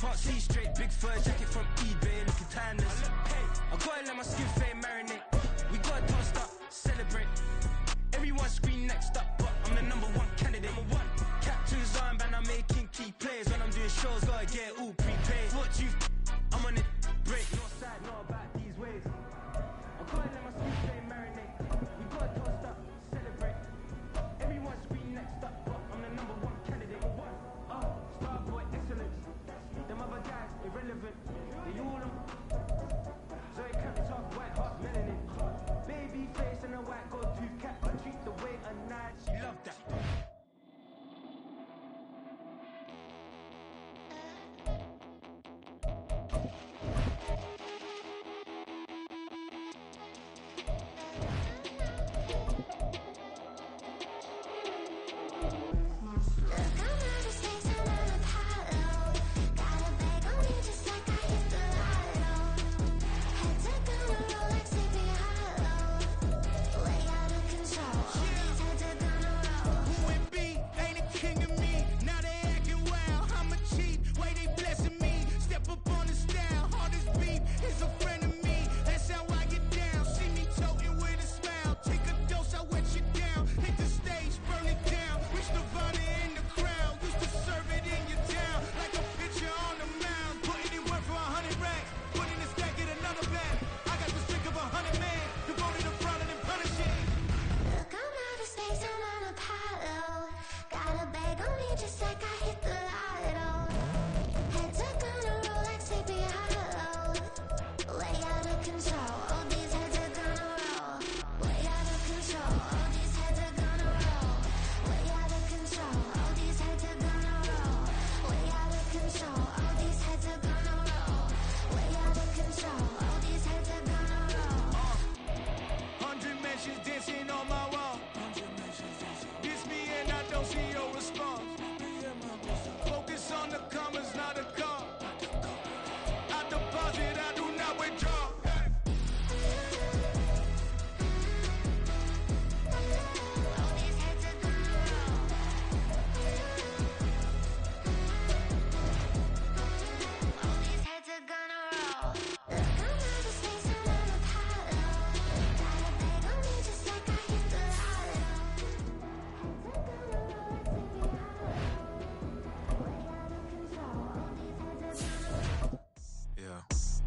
Can't see straight, big fur jacket from eBay, looking timeless. I gotta let my skin fade marinate. We gotta toast up, celebrate. Everyone scream next up, but I'm the #1 candidate. Captain's armband, I'm making key plays. When I'm doing shows, gotta get all prepaid. What you, I'm on it, break. No side, not about these ways. I gotta let my skin fade marinate. We gotta toast up, celebrate. Everyone scream next up, but I'm the #1 candidate. Starboy excellence. Them other guys, irrelevant. They all on. Zoe Captain, white heart, melanin. Baby face and a white gold tooth cap. I treat the way a night. She love that.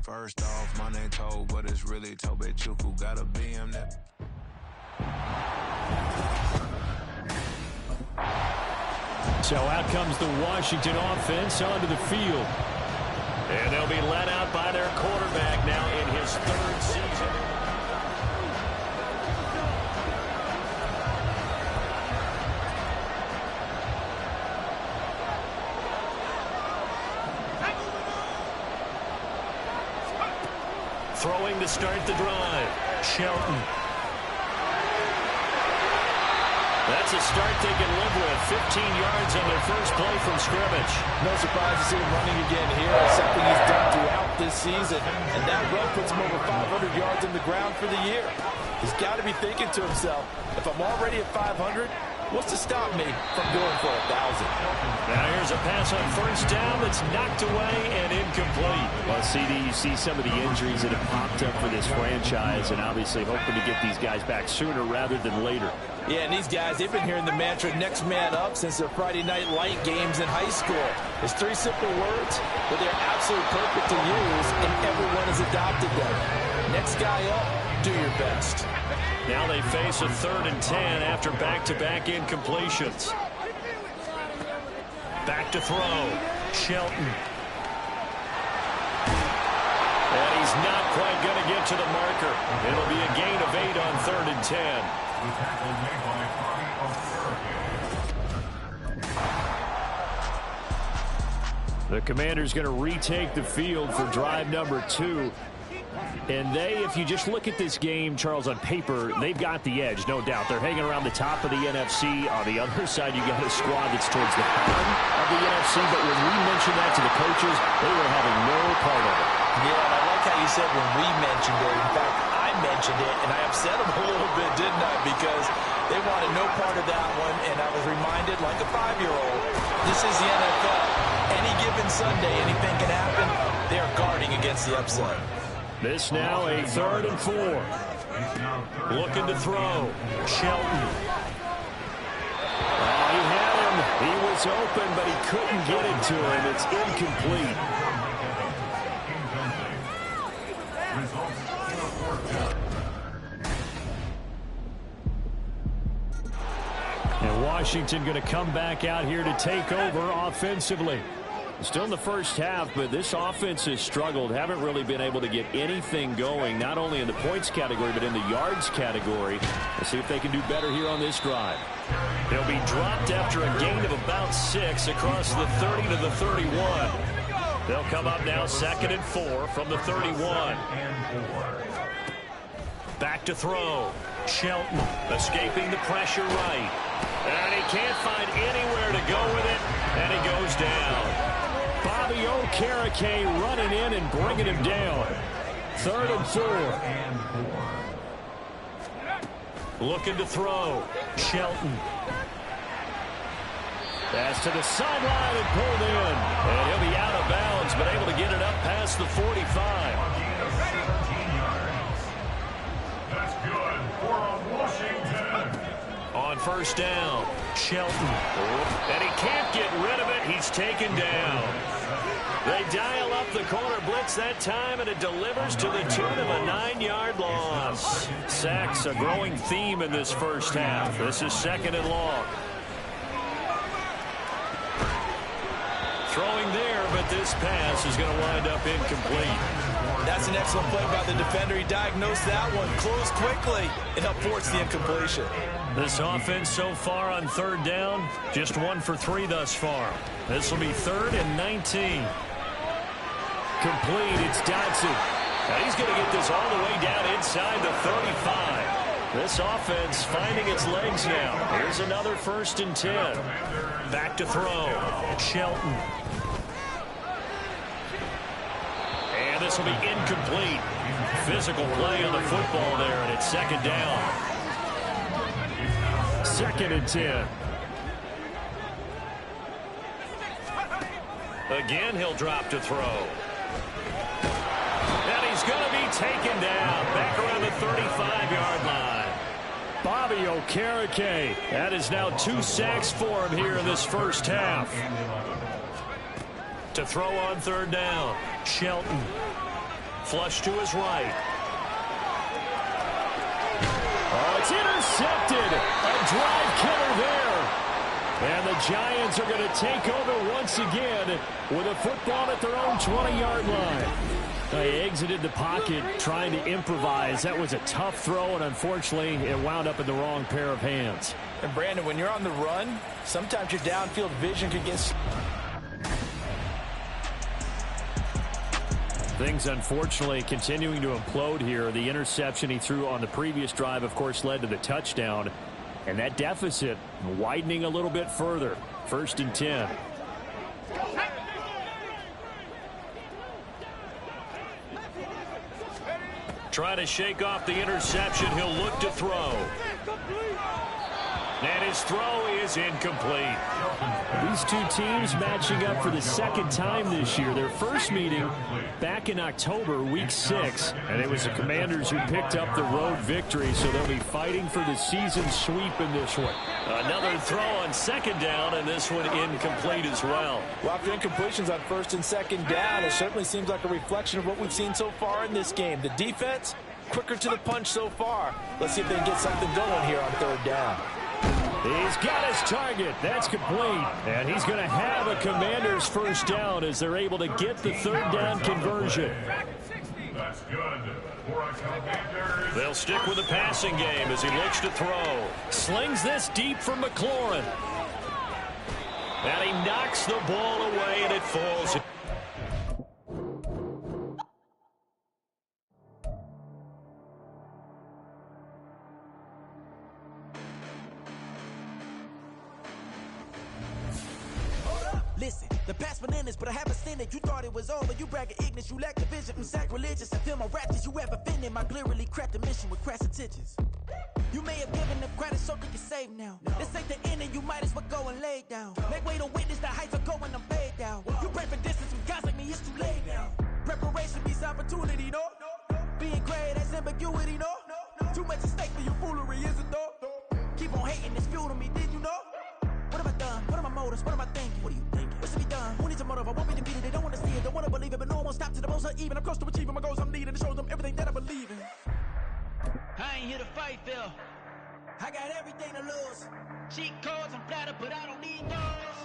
First off, my name Toad, but it's really Tobe Chuku. Gotta be him that. So out comes the Washington offense onto the field. And they'll be let out by their quarterback now in his 3rd season. Throwing to start the drive, Shelton. That's a start they can live with. 15 yards on their first play from scrimmage. No surprise to see him running again here. It's something he's done throughout this season. And that run puts him over 500 yards on the ground for the year. He's got to be thinking to himself, if I'm already at 500, what's to stop me from going for 1,000? Now here's a pass on first down that's knocked away and incomplete. Well, CD, you see some of the injuries that have popped up for this franchise, and obviously hoping to get these guys back sooner rather than later. Yeah, and these guys, they've been hearing the mantra, next man up, since their Friday night light games in high school. It's 3 simple words, but they're absolutely perfect to use, and everyone has adopted them. Next guy up, do your best. Now they face a 3rd and 10 after back-to-back incompletions. Back to throw, Shelton. And he's not quite going to get to the marker. It'll be a gain of 8 on 3rd and 10. The Commanders going to retake the field for drive number 2. And if you just look at this game, Charles, on paper, they've got the edge, no doubt. They're hanging around the top of the NFC. On the other side, you got a squad that's towards the bottom of the NFC. But when we mentioned that to the coaches, they were having no part of it. Yeah, and I like how you said when we mentioned it. In fact, I mentioned it, and I upset them a little bit, didn't I? Because they wanted no part of that one, and I was reminded, like a 5-year-old, this is the NFL. Any given given Sunday, anything can happen. They are guarding against the upset. This now a 3rd and 4. Looking to throw. Shelton. He had him. He was open, but he couldn't get it to him. It's incomplete. And Washington going to come back out here to take over offensively. Still in the first half, but this offense has struggled. Haven't really been able to get anything going, not only in the points category, but in the yards category. Let's see if they can do better here on this drive. They'll be dropped after a gain of about 6 across the 30 to the 31. They'll come up now 2nd and 4 from the 31. Back to throw. Shelton escaping the pressure right. And he can't find anywhere to go with it, and he goes down. Bobby Okereke running in and bringing him down. 3rd and 4. Looking to throw. Shelton. Pass to the sideline and pulled in. And he'll be out of bounds, but able to get it up past the 45. That's good for Washington. On 1st down, Shelton. And he can't get rid of it. He's taken down. They dial up the corner blitz that time, and it delivers to the tune of a 9-yard loss. Sacks a growing theme in this first half. This is 2nd and long. Throwing there, but this pass is going to wind up incomplete. That's an excellent play by the defender. He diagnosed that one, closed quickly, and helped force the incompletion. This offense so far on 3rd down, just 1 for 3 thus far. This will be 3rd and 19. Complete, it's Dodson. And he's going to get this all the way down inside the 35. This offense finding its legs now. Here's another 1st and 10. Back to throw. Shelton. And this will be incomplete. Physical play on the football there, and it's 2nd down. 2nd and 10. Again, he'll drop to throw. And he's going to be taken down back around the 35-yard line. Bobby Okereke. That is now 2 sacks for him here in this first half. To throw on 3rd down. Shelton. Flush to his right. Oh, it's intercepted. A drive killer there. And the Giants are going to take over once again with a football at their own 20-yard line. They exited the pocket trying to improvise. That was a tough throw, and unfortunately, it wound up in the wrong pair of hands. And, Brandon, when you're on the run, sometimes your downfield vision could get... Things, unfortunately, continuing to implode here. The interception he threw on the previous drive, of course, led to the touchdown. And that deficit widening a little bit further. 1st and 10. Trying to shake off the interception. He'll look to throw. And his throw is incomplete. These two teams matching up for the 2nd time this year. Their first meeting back in October, week 6. And it was the Commanders who picked up the road victory, so they'll be fighting for the season sweep in this one. Another throw on 2nd down, and this one incomplete as well. Well, after incompletions on 1st and 2nd down, it certainly seems like a reflection of what we've seen so far in this game. The defense, quicker to the punch so far. Let's see if they can get something going here on 3rd down. He's got his target. That's complete. And he's going to have a Commander's 1st down as they're able to get the 3rd down conversion. That's good for a Commanders. They'll stick with the passing game as he looks to throw. Slings this deep for McLaurin. And he knocks the ball away, and it falls. Listen, the past bananas, but I haven't seen it. You thought it was over. You bragging ignorance. You lack the vision. I'm sacrilegious. I feel my raptors. You ever offended? My clearly cracked a mission with crass intentions. You may have given them credit so they can save now. This ain't the end, and you might as well go and lay down. Make way to witness the heights are going. I'm paid down. You pray for this. motives. What am I thinking? What are you thinking? What's to be done? Who needs a motive? I won't be defeated. They don't want to see it, don't want to believe it, but no one won't stop to the most even. I'm close to achieving my goals. I'm needing to show them everything that I believe in. I ain't here to fight, Phil. I got everything to lose. Cheat codes, I'm flattered, but I don't need those.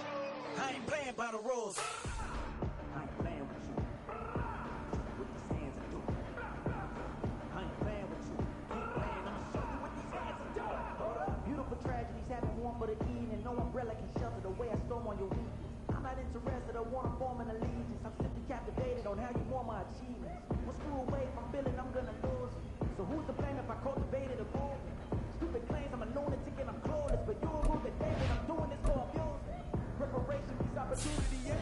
I ain't playing by the rules. I ain't playing with you. With these hands I do. I ain't playing with you. Keep playing, I'ma show you what these hands I do. Beautiful tragedies happen one for the evening. No umbrella can shelter the way I storm on your weakness. I'm not interested, I wanna form an allegiance. I'm simply captivated on how you want my achievements. One screw away from feeling I'm gonna lose. So who's to blame if I cultivated a movement? Stupid claims I'm a lunatic and I'm clueless, but you're a rule that David, I'm doing this for amusement. Preparation means opportunity, yeah.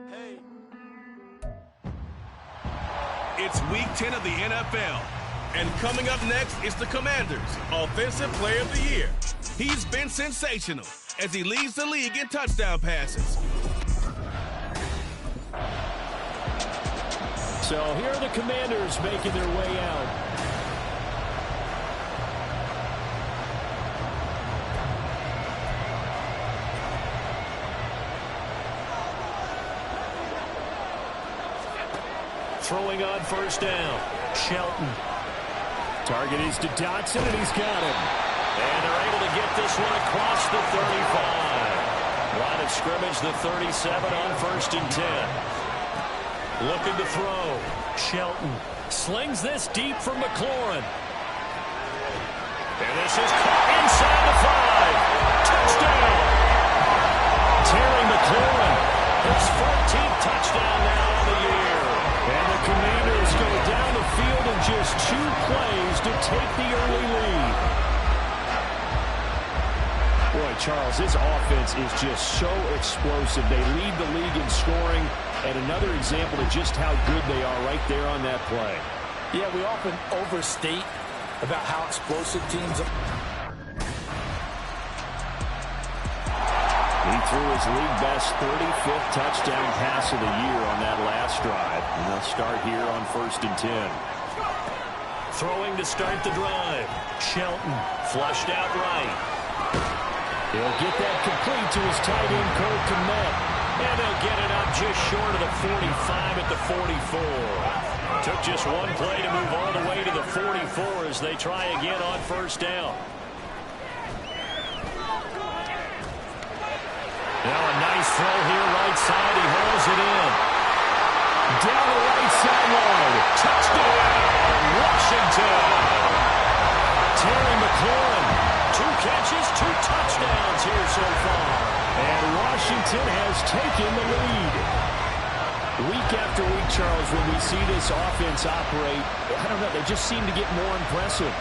Hey. It's week 10 of the NFL. And coming up next is the Commanders' Offensive Player of the Year. He's been sensational as he leads the league in touchdown passes. So here are the Commanders making their way out. Throwing on first down. Shelton. Target is to Dotson, and he's got him. And they're able to get this one across the 35. Line of scrimmage, the 37 on 1st and 10. Looking to throw. Shelton slings this deep from McLaurin. And this is caught inside the 5. Touchdown. Terry McLaurin. His 14th touchdown now on the year. And the Commanders go down the field in just 2 plays to take the early lead. Boy, Charles, this offense is just so explosive. They lead the league in scoring, and another example of just how good they are right there on that play. Yeah, we often overstate about how explosive teams are. He threw his league-best 35th touchdown pass of the year on that last drive. And they'll start here on 1st and 10. Throwing to start the drive. Shelton flushed out right. He'll get that complete to his tight end, Cole Kmet. And they'll get it up just short of the 45 at the 44. Took just one play to move all the way to the 44 as they try again on first down. Now a nice throw here right side. He hauls it in. Down the right sideline. Touchdown, Washington. Terry McLaurin. 2 catches, 2 touchdowns here so far. And Washington has taken the lead. Week after week, Charles, when we see this offense operate, I don't know, they just seem to get more impressive.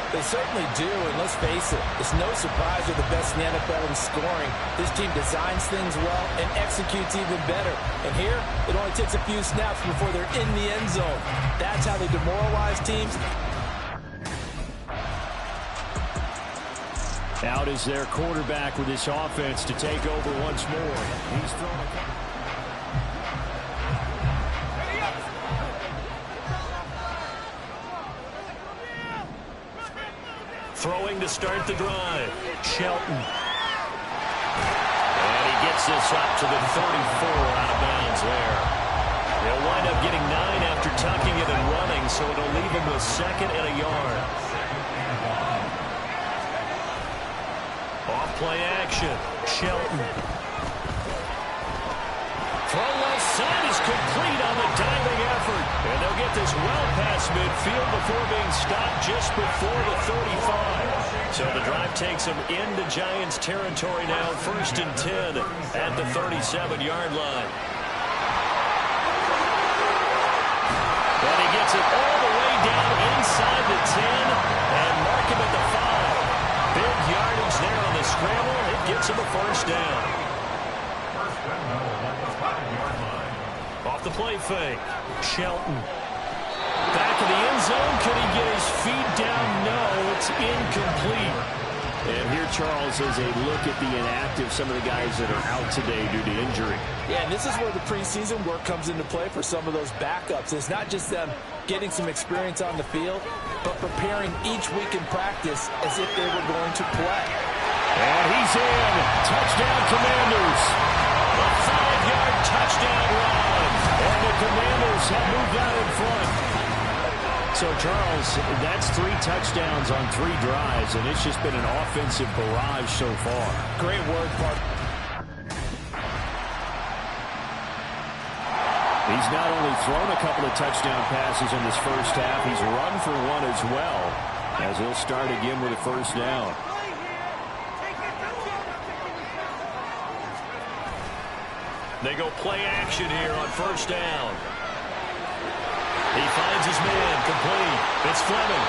They certainly do, and let's face it, it's no surprise they're the best in the NFL in scoring. This team designs things well and executes even better. And here, it only takes a few snaps before they're in the end zone. That's how they demoralize teams. Out is their quarterback with this offense to take over once more. He's thrown a... Throwing to start the drive. Shelton. And he gets this up to the 34 out of bounds there. They'll wind up getting 9 after tucking it and running, so it'll leave him with 2nd and a yard. Off play action. Shelton. Throw left side is complete on the diving effort. And they'll get this well past midfield before being stopped just before the 35. So the drive takes them into Giants territory now. 1st and 10 at the 37-yard line. And he gets it all the way down inside the 10 and mark him at the 5. Big yardage there on the scramble. It gets him a 1st down. Off the play fake. Shelton. Back in the end zone. Can he get his feet down? No, it's incomplete. And here, Charles, is a look at the inactive, some of the guys that are out today due to injury. Yeah, and this is where the preseason work comes into play for some of those backups. It's not just them getting some experience on the field, but preparing each week in practice as if they were going to play. And he's in. Touchdown, Commanders. A 5-yard touchdown run. And the Commanders have moved out in front. So, Charles, that's 3 touchdowns on 3 drives, and it's just been an offensive barrage so far. Great word, partner. He's not only thrown a couple of touchdown passes in this first half, he's run for one as well, as he'll start again with a first down. They go play action here on first down. He finds his man, complete. It's Fleming.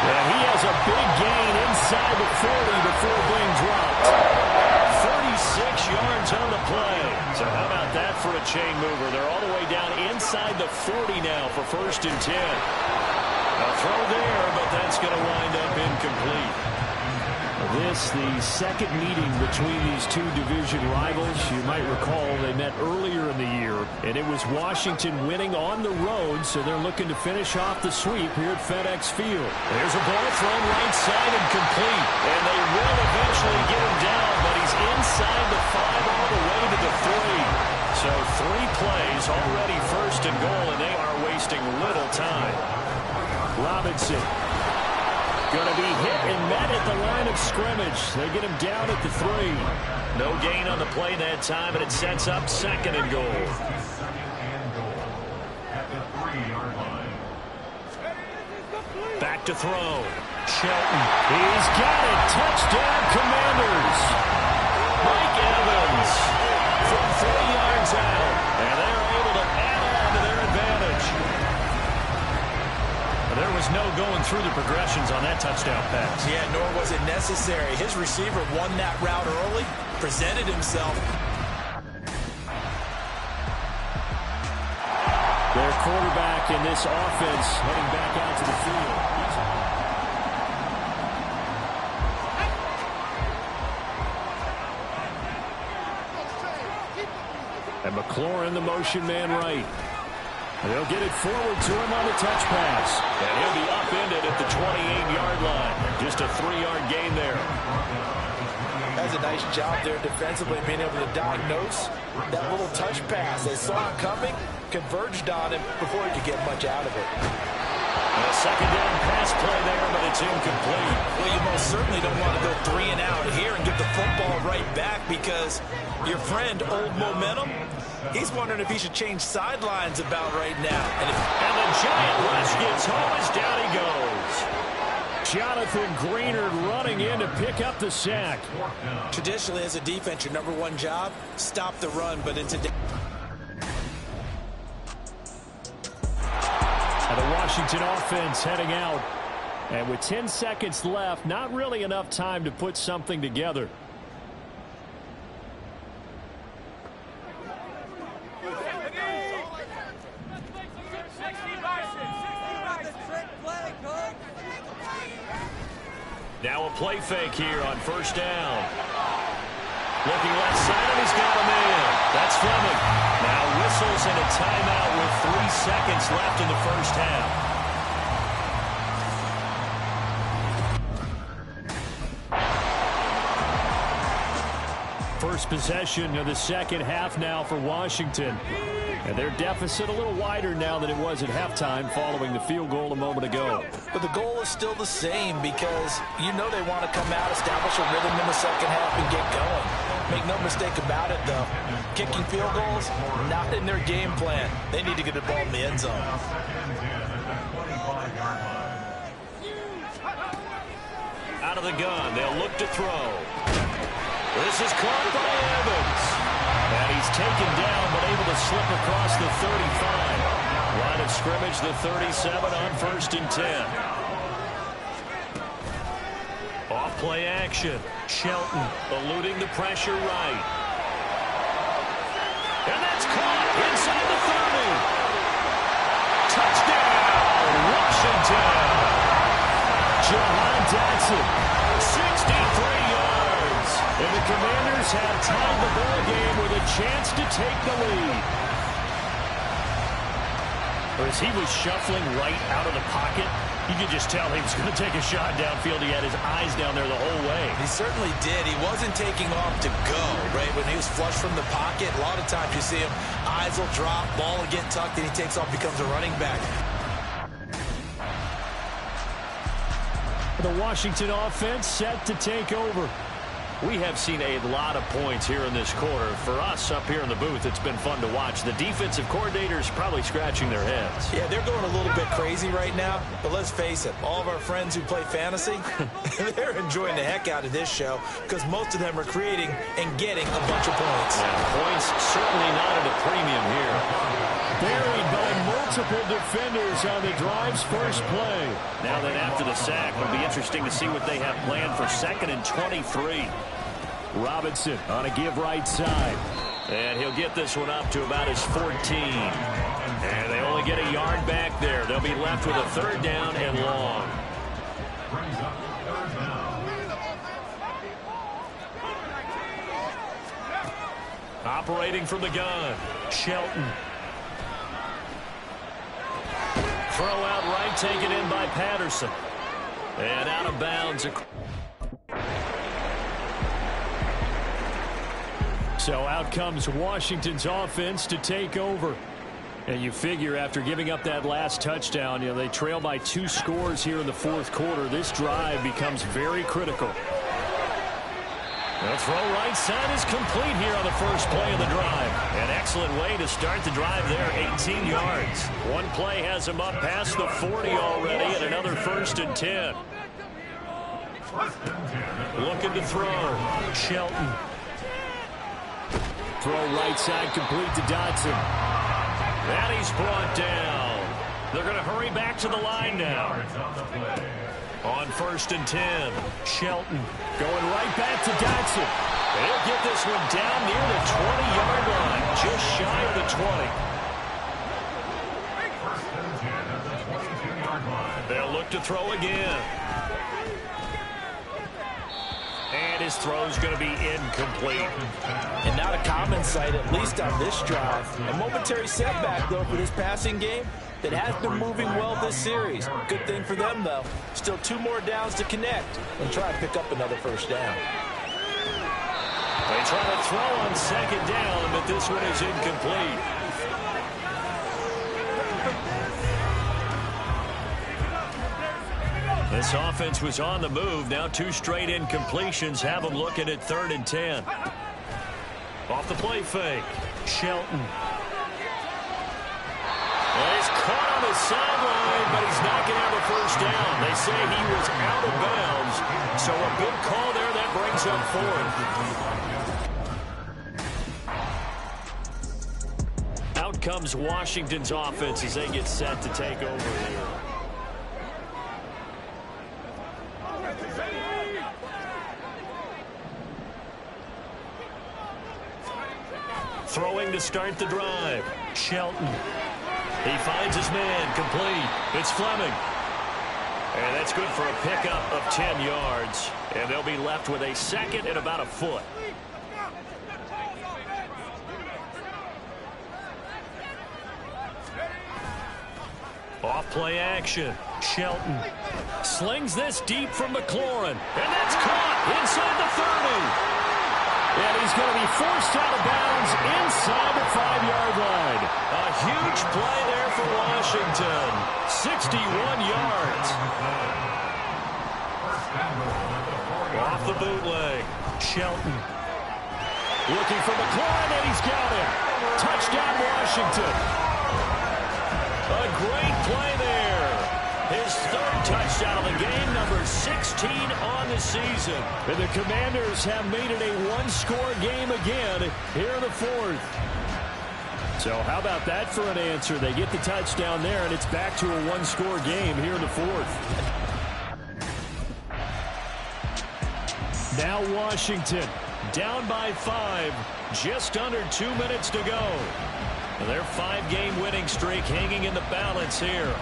And he has a big gain inside the 40 before being dropped. 36 yards on the play. So how about that for a chain mover? They're all the way down inside the 40 now for 1st and 10. A throw there, but that's going to wind up incomplete. This, the second meeting between these two division rivals. You might recall they met earlier in the year, and it was Washington winning on the road, so they're looking to finish off the sweep here at FedEx Field. There's a ball thrown right side and complete, and they will eventually get him down, but he's inside the 5 all the way to the 3. So 3 plays, already 1st and goal, and they are wasting little time. Robinson. Going to be hit and met at the line of scrimmage. They get him down at the 3. No gain on the play that time, and it sets up 2nd and goal. Back to throw. Shelton. He's got it. Touchdown, Commanders. Mike Evans from 4 yards out, and they're able to add on to their advantage. There was no going through the progressions on that touchdown pass. Yeah, nor was it necessary. His receiver won that route early, presented himself. Their quarterback in this offense heading back out to the field. And McLaurin, the motion man right. They'll get it forward to him on the touch pass. And he'll be upended at the 28-yard line. Just a 3-yard gain there. That's a nice job there defensively, being able to diagnose that little touch pass. They saw it coming, converged on him before he could get much out of it. A 2nd down pass play there, but it's incomplete. Well, you most certainly don't want to go 3 and out here and get the football right back, because your friend, Old Momentum, he's wondering if he should change sidelines about right now. And the giant rush gets home as down he goes. Jonathan Greenard running in to pick up the sack. Traditionally, as a defense, your number 1 job, stop the run, but in today... And the Washington offense heading out. And with 10 seconds left, not really enough time to put something together. Now a play fake here on first down. Looking left side, and he's got him in. That's Fleming. Now whistles and a timeout with 3 seconds left in the first half. First possession of the second half now for Washington. And their deficit a little wider now than it was at halftime following the field goal a moment ago. But the goal is still the same, because you know they want to come out, establish a rhythm in the second half, and get going. Make no mistake about it, though. Kicking field goals, not in their game plan. They need to get the ball in the end zone. Out of the gun, they'll look to throw. This is caught by Evans. And he's taken down, but able to slip across the 35. Line of scrimmage, the 37 on 1st and 10. Off play action. Shelton eluding the pressure right. And that's caught inside the 30. Touchdown, Washington. Jahan Jackson 63 yards. And the Commanders have tied the ball game with a chance to take the lead. As he was shuffling right out of the pocket, you could just tell he was going to take a shot downfield. He had his eyes down there the whole way. He certainly did. He wasn't taking off to go, right? When he was flush from the pocket, a lot of times you see him, eyes will drop, ball will get tucked, and he takes off, becomes a running back. The Washington offense set to take over. We have seen a lot of points here in this quarter. For us up here in the booth, it's been fun to watch. The defensive coordinators probably scratching their heads. Yeah, they're going a little bit crazy right now, but let's face it, all of our friends who play fantasy, they're enjoying the heck out of this show because most of them are creating and getting a bunch of points. Yeah, points certainly not at a premium here. Buried by multiple defenders on the drive's first play. Now then, after the sack, it'll be interesting to see what they have planned for 2nd and 23. Robinson on a give right side. And he'll get this one up to about his 14. And they only get a yard back there. They'll be left with a 3rd down and long. Operating from the gun, Shelton. Throw out right, taken in by Patterson. And out of bounds. So out comes Washington's offense to take over. And you figure after giving up that last touchdown, they trail by 2 scores here in the 4th quarter. This drive becomes very critical. The throw right side is complete here on the first play of the drive. An excellent way to start the drive there, 18 yards. One play has him up past the 40 already, and another 1st and 10. Looking to throw. Shelton. Throw right side complete to Dotson. And he's brought down. They're going to hurry back to the line now. On 1st and 10, Shelton going right back to Dotson. He'll get this one down near the 20-yard line, just shy of the 20. They'll look to throw again. And his throw's going to be incomplete. And not a common sight, at least on this drive. A momentary setback, though, for this passing game that has been moving well this series. Good thing for them, though. Still 2 more downs to connect and try to pick up another 1st down. They try to throw on 2nd down, but this one is incomplete. This offense was on the move. Now 2 straight incompletions have them looking at 3rd and 10. Off the play fake. Shelton. Well, he's caught on the sideline, but he's not going to have a 1st down. They say he was out of bounds, so a good call there. That brings up 4th. Out comes Washington's offense as they get set to take over here. Throwing to start the drive. Shelton. He finds his man, complete. It's Fleming. And that's good for a pickup of 10 yards. And they'll be left with a 2nd and about a foot. Off play action. Shelton slings this deep from McLaurin. And that's caught inside the 30. And he's going to be forced out of bounds inside the 5-yard line. A huge play there for Washington. 61 yards. Off the bootleg. Shelton. Looking for McLaurin, and he's got it. Touchdown, Washington. A great play there. His 3rd touchdown of the game, number 16 on the season. And the Commanders have made it a 1-score game again here in the 4th. So how about that for an answer? They get the touchdown there, and it's back to a 1-score game here in the 4th. Now Washington down by 5, just under 2 minutes to go. And their 5-game winning streak hanging in the balance here.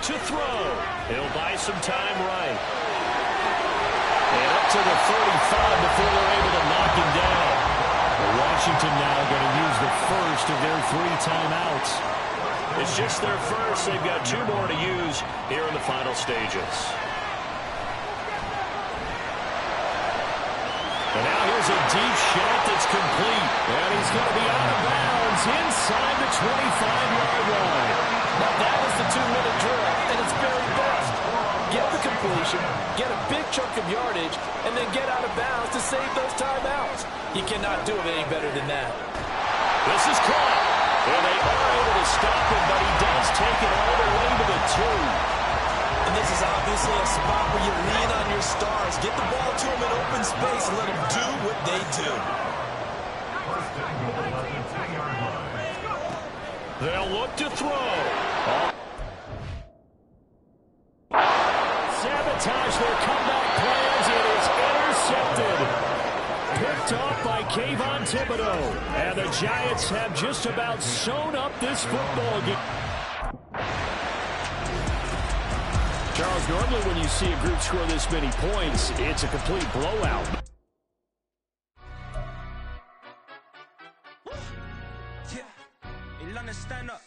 to throw. He'll buy some time right. And up to the 35 before they're able to knock him down. Washington now going to use the first of their 3 timeouts. It's just their first. They've got 2 more to use here in the final stages. And now here's a deep shot that's complete. And he's going to be out of bounds inside the 25-yard line. Now that is the 2-minute drill, and it's very fast. Get the completion, get a big chunk of yardage, and then get out of bounds to save those timeouts. You cannot do it any better than that. This is caught. And they are able to stop him, but he does take it all the way to the 2. And this is obviously a spot where you lean on your stars. Get the ball to them in open space and let them do what they do. They'll look to throw. Sabotage their comeback plans. It is intercepted. Picked off by Kayvon Thibodeau. And the Giants have just about sewn up this football game. Charles, normally when you see a group score this many points, it's a complete blowout. Stand up.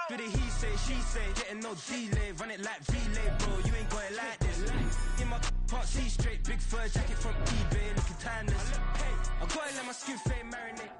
Do the he say, she say, getting no delay, run it like relay, bro. You ain't got it like this. In my can't see straight, big fur jacket from eBay, looking timeless. I gotta let my skin fade marinate.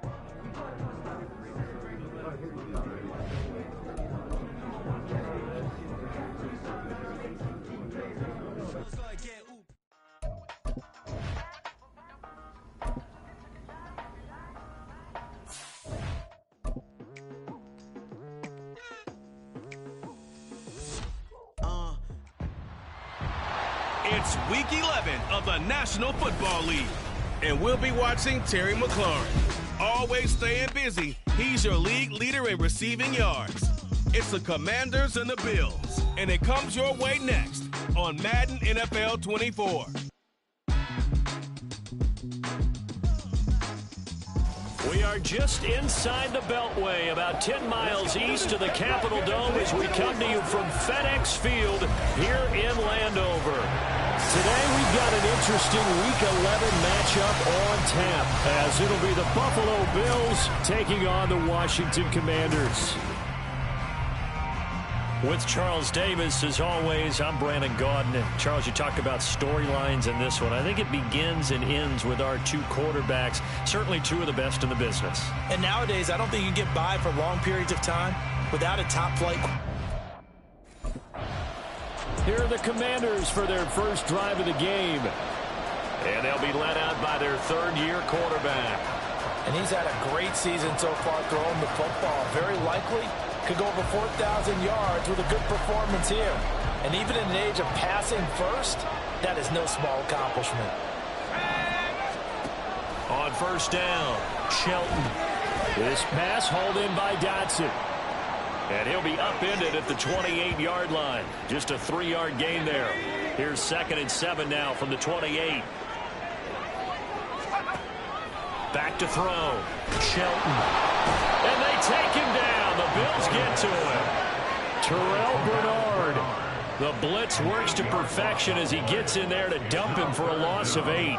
It's Week 11 of the National Football League, and we'll be watching Terry McLaurin. Always staying busy, he's your league leader in receiving yards. It's the Commanders and the Bills, and it comes your way next on Madden NFL 24. We are just inside the Beltway, about 10 miles east of the Capitol Dome as we come to you from FedEx Field here in Landover. Today we've got an interesting Week 11 matchup on tap, as it'll be the Buffalo Bills taking on the Washington Commanders. With Charles Davis, as always, I'm Brandon Gaudin. Charles, you talk about storylines in this one. I think it begins and ends with our 2 quarterbacks, certainly 2 of the best in the business. And nowadays, I don't think you can get by for long periods of time without a top-flight. Here are the Commanders for their first drive of the game. And they'll be led out by their 3rd-year quarterback. And he's had a great season so far throwing the football. Very likely could go over 4,000 yards with a good performance here. And even in an age of passing first, that is no small accomplishment. On first down, Shelton. This pass hauled in by Dotson. And he'll be upended at the 28-yard line. Just a 3-yard gain there. Here's 2nd and 7 now from the 28. Back to throw. Shelton. And they take him down. The Bills get to him. Terrell Bernard. The blitz works to perfection as he gets in there to dump him for a loss of 8.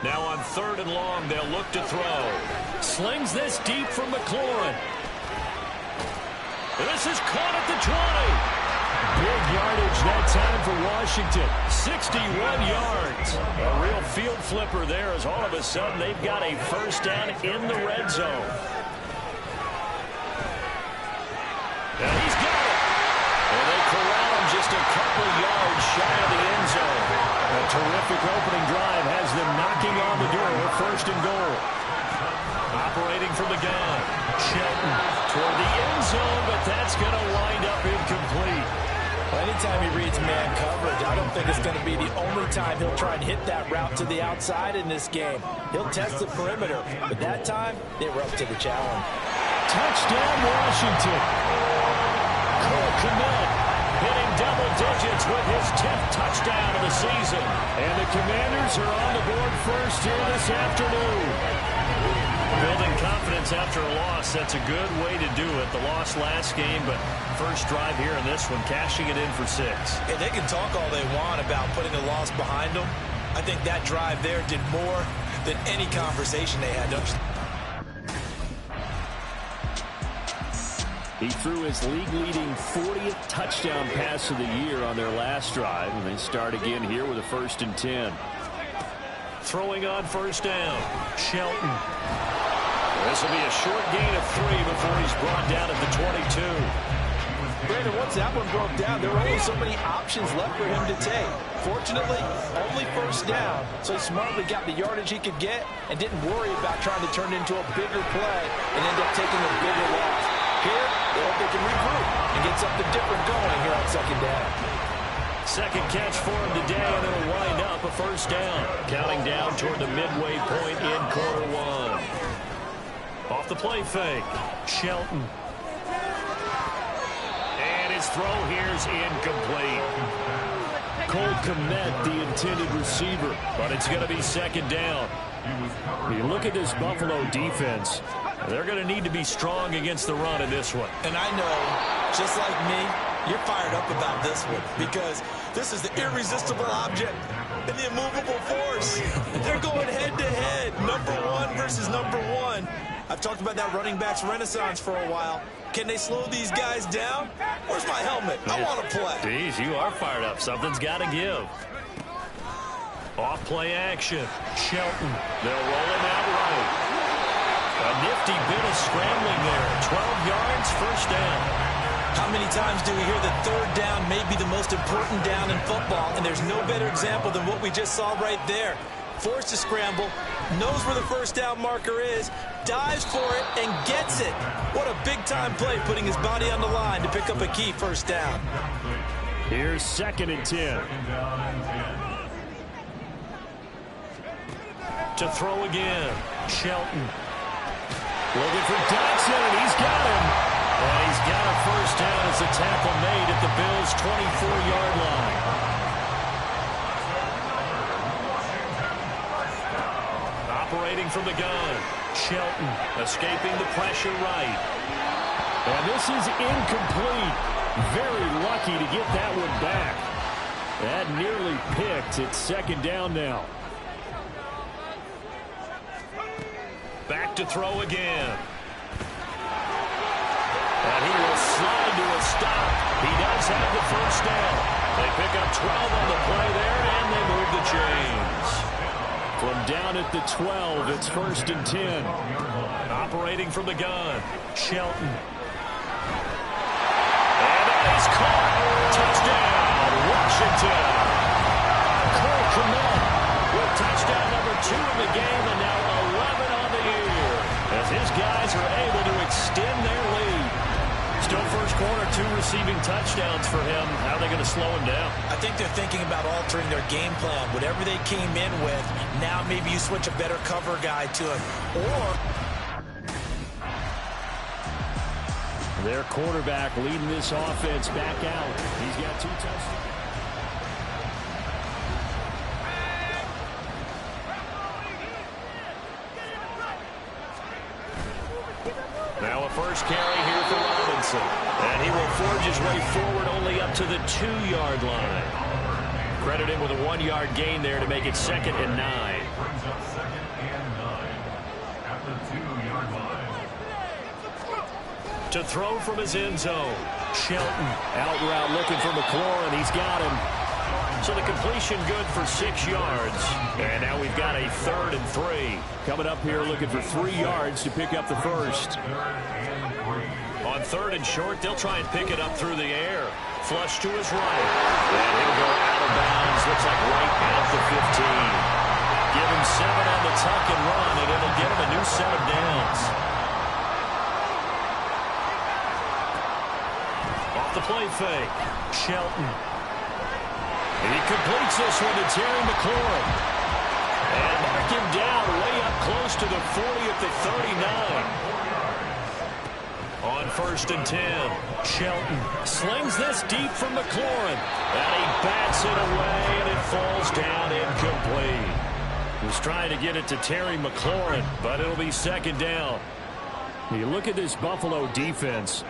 Now on 3rd and long, they'll look to throw. Slings this deep from McLaurin. This is caught at the 20. Big yardage that time for Washington. 61 yards. A real field flipper there as all of a sudden they've got a first down in the red zone. And he's got it. And they corral him just a couple yards shy of the end zone. A terrific opening drive has them knocking on the door. 1st and goal. Operating from the gun. Shelton toward the end zone, but that's going to wind up incomplete. Well, anytime he reads man coverage, I don't think it's going to be the only time he'll try and hit that route to the outside in this game. He'll test the perimeter, but that time, they were up to the challenge. Touchdown, Washington. Cole Kmet hitting double digits with his 10th touchdown of the season. And the Commanders are on the board first here this afternoon. Building confidence after a loss, that's a good way to do it. The loss last game, but first drive here in this one, cashing it in for 6. Yeah, they can talk all they want about putting a loss behind them. I think that drive there did more than any conversation they had. He threw his league-leading 40th touchdown pass of the year on their last drive, and they start again here with a 1st and 10. Throwing on first down, Shelton. This will be a short gain of 3 before he's brought down at the 22. Brandon, once that one broke down, there were only so many options left for him to take. Fortunately, only first down, so he smartly got the yardage he could get and didn't worry about trying to turn it into a bigger play and end up taking a bigger loss. Here, they hope they can regroup and get something different going here on second down. Second catch for him today, and it'll wind up a first down. Counting down toward the midway point in quarter 1. Off the play fake, Shelton. And his throw here's incomplete. Cole Kmet, the intended receiver, but it's going to be second down. You look at this Buffalo defense, they're going to need to be strong against the run in this one. And I know, just like me, you're fired up about this one because this is the irresistible object and the immovable force. They're going head-to-head, number 1 versus number 1. I've talked about that running backs renaissance for a while. Can they slow these guys down? Where's my helmet? I want to play. Jeez, you are fired up. Something's got to give. Off play action. Shelton. They'll roll him out right. A nifty bit of scrambling there. 12 yards, first down. How many times do we hear that third down may be the most important down in football, and there's no better example than what we just saw right there. Forced to scramble, knows where the first down marker is, dives for it, and gets it. What a big-time play, putting his body on the line to pick up a key first down. Here's 2nd and 10. To throw again, Shelton. Looking for Dodson, and he's got him. And he's got a first down as the tackle made at the Bills' 24-yard line. Operating from the gun, Shelton escaping the pressure right. And this is incomplete. Very lucky to get that one back. That nearly picked. It's second down now. Back to throw again. And he will slide to a stop. He does have the first down. They pick up 12 on the play there, and they move the chains. From down at the 12, it's 1st and 10. Operating from the gun, Shelton. And that is caught. Touchdown, Washington. Cole Kmet with touchdown number 2 in the game, and now 11 on the year, as his guys are able to extend their lead. Still first quarter, 2 receiving touchdowns for him. How are they going to slow him down? I think they're thinking about altering their game plan. Whatever they came in with, now maybe you switch a better cover guy to it. Or their quarterback leading this offense back out. He's got 2 touchdowns. Now a first carry here for Robinson. And he will forge his way forward only up to the 2-yard line. Credit him with a 1-yard gain there to make it 2nd and 9. Brings up 2nd and 9 at the 2-yard line. To throw from his end zone, Shelton out route looking for McLaurin. He's got him. So the completion good for 6 yards. And now we've got a 3rd and 3. Coming up here looking for 3 yards to pick up the first. On 3rd and short, they'll try and pick it up through the air. Flush to his right. And he'll go out of bounds. Looks like right at the 15. Give him 7 on the tuck and run, and it'll get him a new set of downs. Off the play fake, Shelton. He completes this one to Terry McLaurin. And mark him down way up close to the 40 at the 39. On 1st and 10, Shelton slings this deep from McLaurin. And he bats it away, and it falls down incomplete. He's trying to get it to Terry McLaurin, but it'll be second down. You look at this Buffalo defense.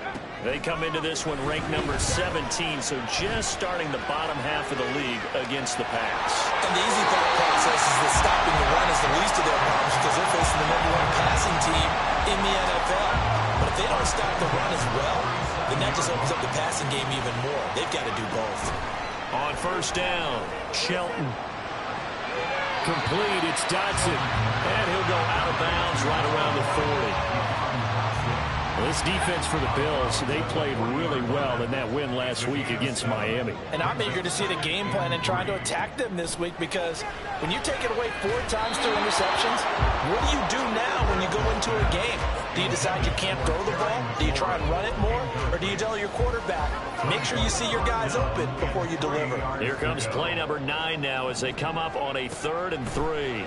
They come into this one ranked number 17, so just starting the bottom half of the league against the pass. And the easy thought process is that stopping the run is the least of their problems because they're facing the #1 passing team in the NFL. But if they don't stop the run as well, then that just opens up the passing game even more. They've got to do both. On first down, Shelton. Complete, it's Dotson. And he'll go out of bounds right around the 40. This defense for the Bills, they played really well in that win last week against Miami. And I'm eager to see the game plan and trying to attack them this week because when you take it away 4 times through interceptions, what do you do now when you go into a game? Do you decide you can't throw the ball? Do you try and run it more? Or do you tell your quarterback, make sure you see your guys open before you deliver? Here comes play number 9 now as they come up on a 3rd and 3.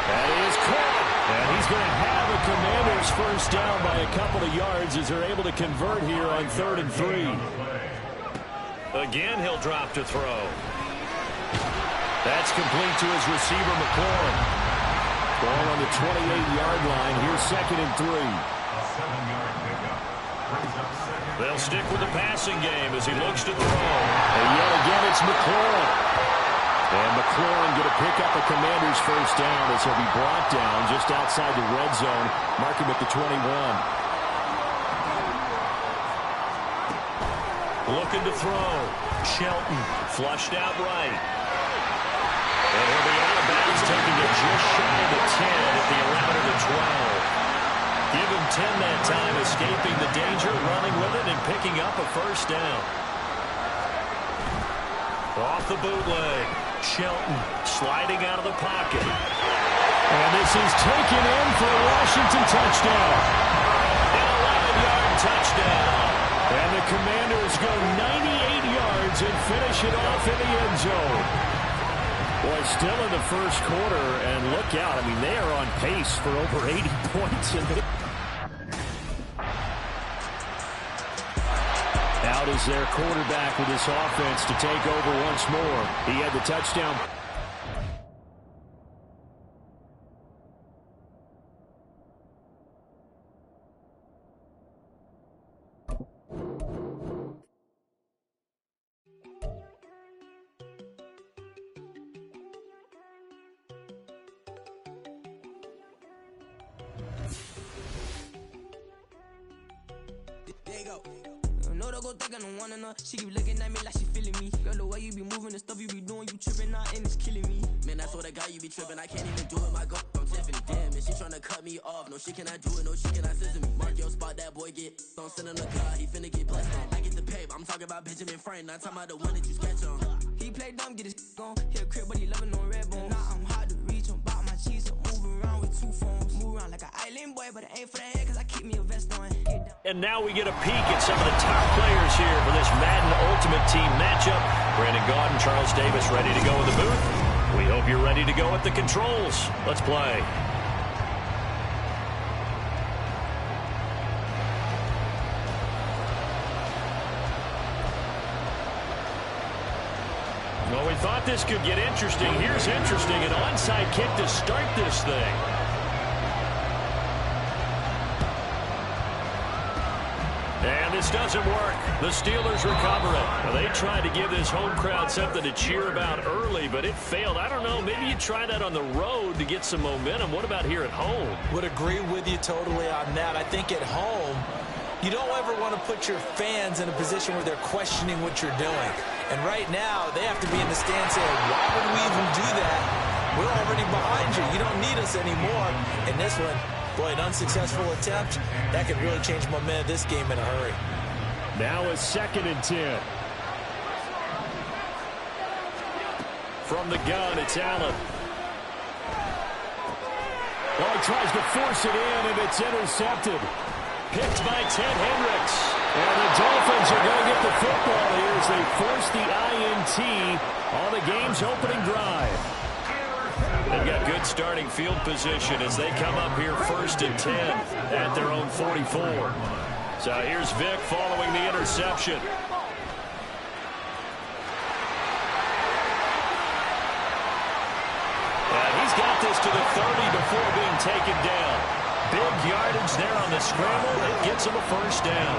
That is caught. And he's going to have a Commanders first down by a couple of yards as they're able to convert here on 3rd and 3. Again, he'll drop to throw. That's complete to his receiver, McLaurin. Ball on the 28-yard line. Here's 2nd and 3. They'll stick with the passing game as he looks to throw. And yet again, it's McLaurin. And McLaurin going to pick up a Commanders first down as he'll be brought down just outside the red zone. Mark him at the 21. Looking to throw. Shelton flushed out right. And he'll be out of bounds, taking it just shy of the 10 at the around of the 12. Give him 10 that time, escaping the danger, running with it, and picking up a first down. Off the bootleg. Shelton sliding out of the pocket. And this is taken in for a Washington touchdown. An 11-yard touchdown. And the Commanders go 98 yards and finish it off in the end zone. Boy, still in the first quarter, and look out. I mean, they are on pace for over 80 points in the out is their quarterback with this offense to take over once more. He had the touchdown. There you go. No, don't go think I don't wanna know. She keep looking at me like she feeling me. Girl, the way you be moving, the stuff you be doing, you tripping out and it's killing me. Man, I swear to God, you be tripping. I can't even do it. My girl, I'm Tiffany. Damn, and she tryna cut me off. No, she cannot do it. No, she cannot scissor me. Mark your spot, that boy get on. Send in the car, he finna get blessed on. I get the paper. I'm talking about Benjamin Franklin. Not talking about the one that you sketch on. He play dumb, get his on. He a crib, but he loving on red bone. Now I'm hard to reach. I'm about my cheese. I'm moving around with 2 phones. Move around like an island boy, but it ain't for the head, cause I keep me a vest on. And now we get a peek at some of the top players here for this Madden Ultimate Team matchup. Brandon Gaudin, Charles Davis ready to go in the booth. We hope you're ready to go at the controls. Let's play. Well, we thought this could get interesting. Here's interesting. An onside kick to start this thing. And this doesn't work. The Steelers recover it. Well, they tried to give this home crowd something to cheer about early, but it failed. I don't know. Maybe you try that on the road to get some momentum. What about here at home? Would agree with you totally on that. I think at home, you don't ever want to put your fans in a position where they're questioning what you're doing. And right now, they have to be in the stand saying, why would we even do that? We're already behind you. You don't need us anymore. And this one, boy, an unsuccessful attempt, that could really change momentum of this game in a hurry. Now a 2nd and 10. From the gun, it's Allen. Well, he tries to force it in, and it's intercepted. Picked by Ted Hendricks. And the Dolphins are going to get the football here as they force the INT on the game's opening drive. They've got good starting field position as they come up here 1st and 10 at their own 44. So here's Vic following the interception. he's got this to the 30 before being taken down. Big yardage there on the scramble. It gets him a first down.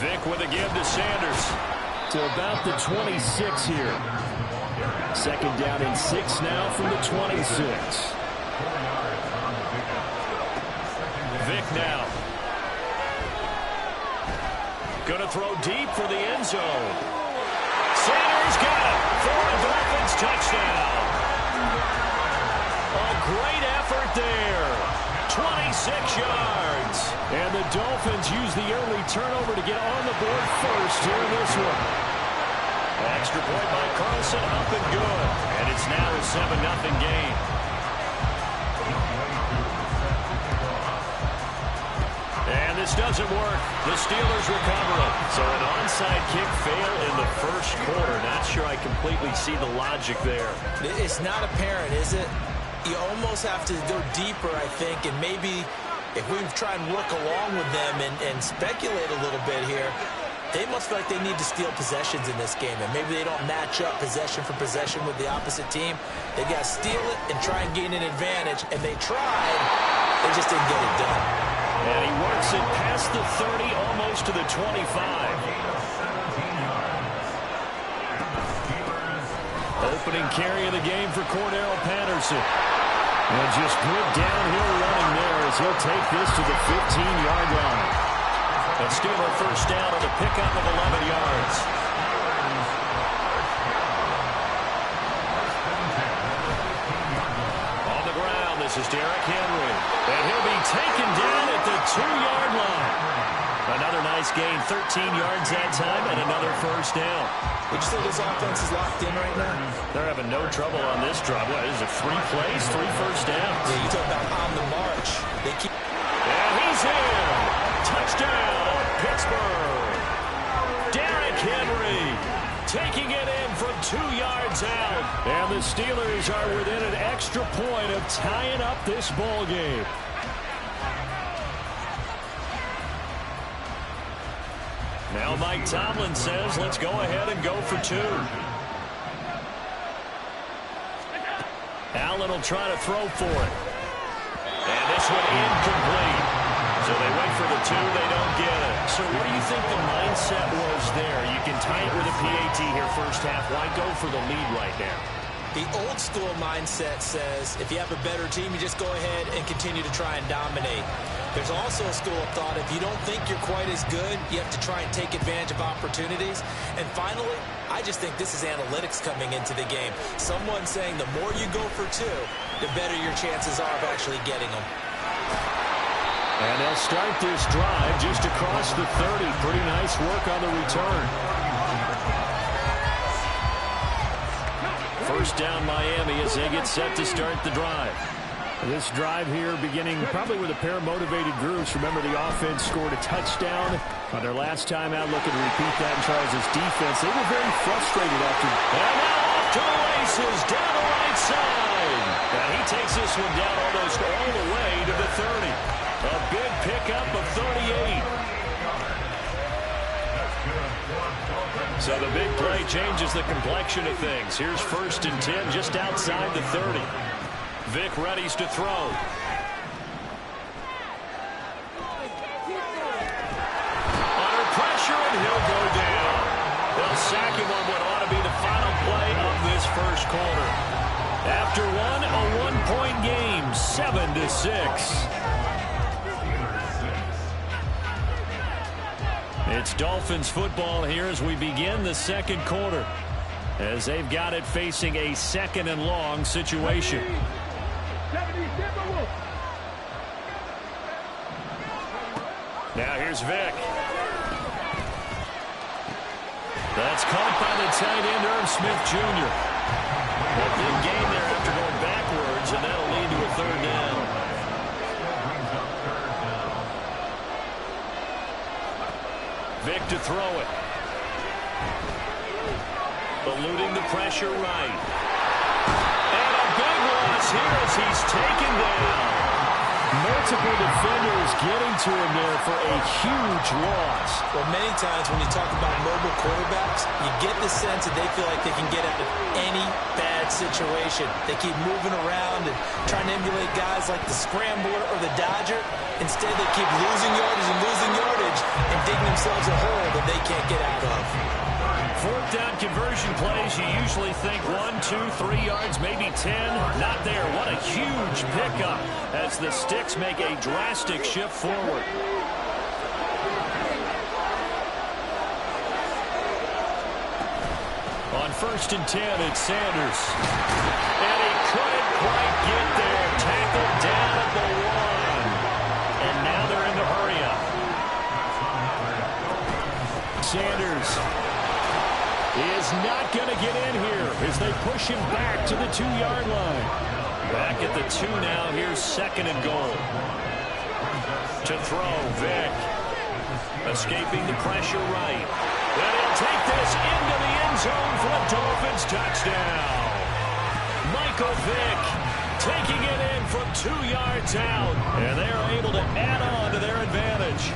Vic with a give to Sanders. To about the 26 here. Second down and 6 now from the 26. Vic now. Going to throw deep for the end zone. Sanders got it for a Dolphins touchdown. A great effort there. 26 yards. And the Dolphins use the early turnover to get on the board first here in this one. Extra point by Carlson, up and good. And it's now a 7-0 game. And this doesn't work. The Steelers recover it. So an onside kick fail in the first quarter. Not sure I completely see the logic there. It's not apparent, is it? You almost have to go deeper, I think, and maybe if we try and work along with them and speculate a little bit here, they must feel like they need to steal possessions in this game, and maybe they don't match up possession for possession with the opposite team. They got to steal it and try and gain an advantage, and they tried. They just didn't get it done. And he works it past the 30, almost to the 25. Opening carry of the game for Cordell Patterson. And just good downhill running there as he'll take this to the 15-yard line. A Steeler first down on the pickup of 11 yards. On the ground, this is Derrick Henry. And he'll be taken down at the 2-yard line. Another nice gain, 13 yards that time, and another first down. Would you say this offense is locked in right now? They're having no trouble on this drive. What is it, 3 plays, 3 first downs? Yeah, you talk about on the march. They keep... And he's in. Touchdown, Pittsburgh. Derrick Henry taking it in from 2 yards out. And the Steelers are within an extra point of tying up this ball game. Now Mike Tomlin says, let's go ahead and go for 2. Allen will try to throw for it. And this one incomplete. So they wait for the 2, they don't get it. So what do you think the mindset was there? You can tie it with a PAT here first half. Why go for the lead right now? The old school mindset says if you have a better team, you just go ahead and continue to try and dominate. There's also a school of thought, if you don't think you're quite as good, you have to try and take advantage of opportunities. And finally, I just think this is analytics coming into the game. Someone saying the more you go for 2, the better your chances are of actually getting them. And they'll start this drive just across the 30. Pretty nice work on the return. First down Miami as they get set to start the drive. This drive here beginning probably with a pair of motivated groups. Remember, the offense scored a touchdown on their last time out. Looking to repeat that in Charles' defense. They were very frustrated after. And now off to the races down the right side. And he takes this one down almost all the way to the 30. A big pickup of 38. So the big play changes the complexion of things. Here's 1st and 10 just outside the 30. Vic readies to throw. Under pressure, and he'll go down. They'll sack him on what ought to be the final play of this first quarter. After one, a 1-point game, 7-6. It's Dolphins football here as we begin the second quarter, as they've got it facing a 2nd and long situation. Now here's Vic. That's caught by the tight end, Irv Smith Jr. A big gain there after going backwards, and that'll lead to a 3rd down. Vic to throw it. Eluding the pressure right. And a big loss here as he's taken down. Multiple defenders getting to him there for a huge loss. Well, many times when you talk about mobile quarterbacks, you get the sense that they feel like they can get out of any bad situation. They keep moving around and trying to emulate guys like the Scrambler or the Dodger. Instead, they keep losing yardage and digging themselves a hole that they can't get out of. Fourth down conversion plays, you usually think 1, 2, 3 yards, maybe 10. Not there. What a huge pickup as the Sticks make a drastic shift forward. On 1st and 10, it's Sanders. And he couldn't quite get there. Tackled down at the 1. And now they're in the hurry-up. Sanders is not going to get in here as they push him back to the 2-yard line. Back at the 2 now. Here's 2nd and goal. To throw, Vick. Escaping the pressure right. And he'll take this into the end zone for a Dolphins touchdown. Michael Vick taking it in from 2 yards out. And they're able to add on to their advantage.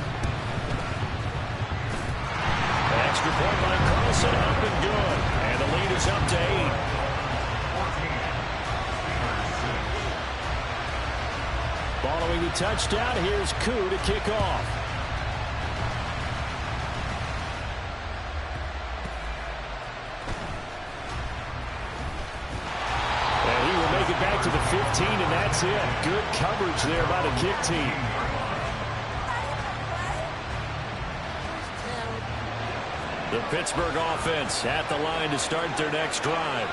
Extra point by Carlson, up and good. And the lead is up to 8. Following the touchdown, here's Koo to kick off. And he will make it back to the 15, and that's it. Good coverage there by the kick team. The Pittsburgh offense at the line to start their next drive.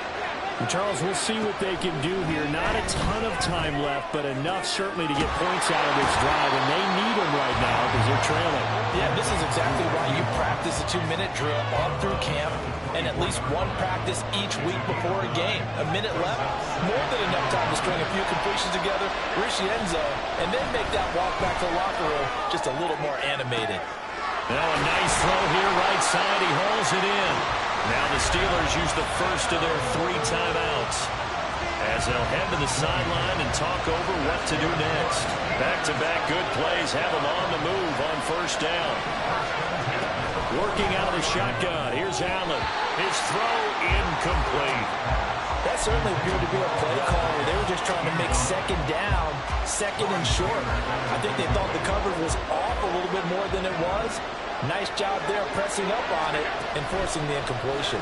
And Charles, we'll see what they can do here. Not a ton of time left, but enough certainly to get points out of this drive, and they need them right now because they're trailing. Yeah, this is exactly why you practice a 2-minute drill all through camp and at least one practice each week before a game. A minute left, more than enough time to string a few completions together, reach the end zone, and then make that walk back to the locker room just a little more animated. Now a nice throw here, right side. He hauls it in. Now the Steelers use the first of their 3 timeouts as they'll head to the sideline and talk over what to do next. Back-to-back good plays have them on the move on 1st down. Working out of the shotgun. Here's Allen. His throw incomplete. That certainly appeared to be a play call where they were just trying to make 2nd down, 2nd and short. I think they thought the coverage was off a little bit more than it was. Nice job there pressing up on it and forcing the incompletion.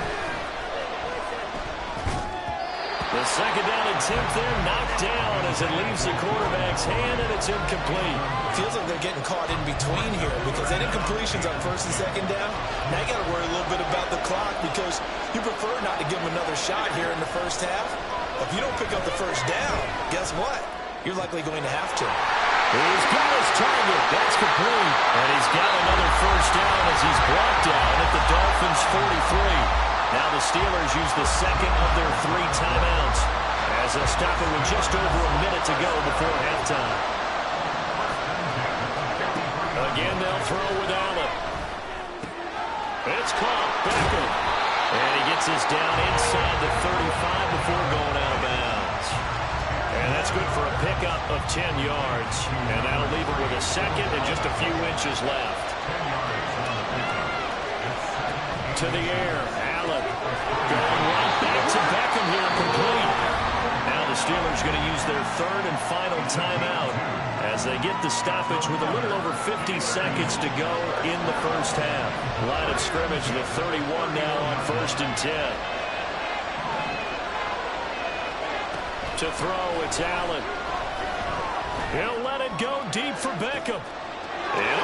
The 2nd down attempt there knocked down as it leaves the quarterback's hand, and it's incomplete. Feels like they're getting caught in between here because that incompletion's on 1st and 2nd down. Now you got to worry a little bit about the clock because you prefer not to give them another shot here in the 1st half. If you don't pick up the 1st down, guess what? You're likely going to have to. He's got his target. That's complete. And he's got another 1st down as he's brought down at the Dolphins' 43. Now the Steelers use the 2nd of their 3 timeouts as they'll stop it with just over a minute to go before halftime. Again, they'll throw with Allen. It's caught. Beckham. And he gets us down inside the 35 before going out of bounds. And that's good for a pickup of 10 yards. And that'll leave it with a 2nd and just a few inches left. To the air. Allen going right back to Beckham here, complete. Now the Steelers going to use their 3rd and final timeout as they get the stoppage with a little over 50 seconds to go in the 1st half. Line of scrimmage, the 31 now on 1st and 10. To throw, it's Allen. He'll let it go deep for Beckham. And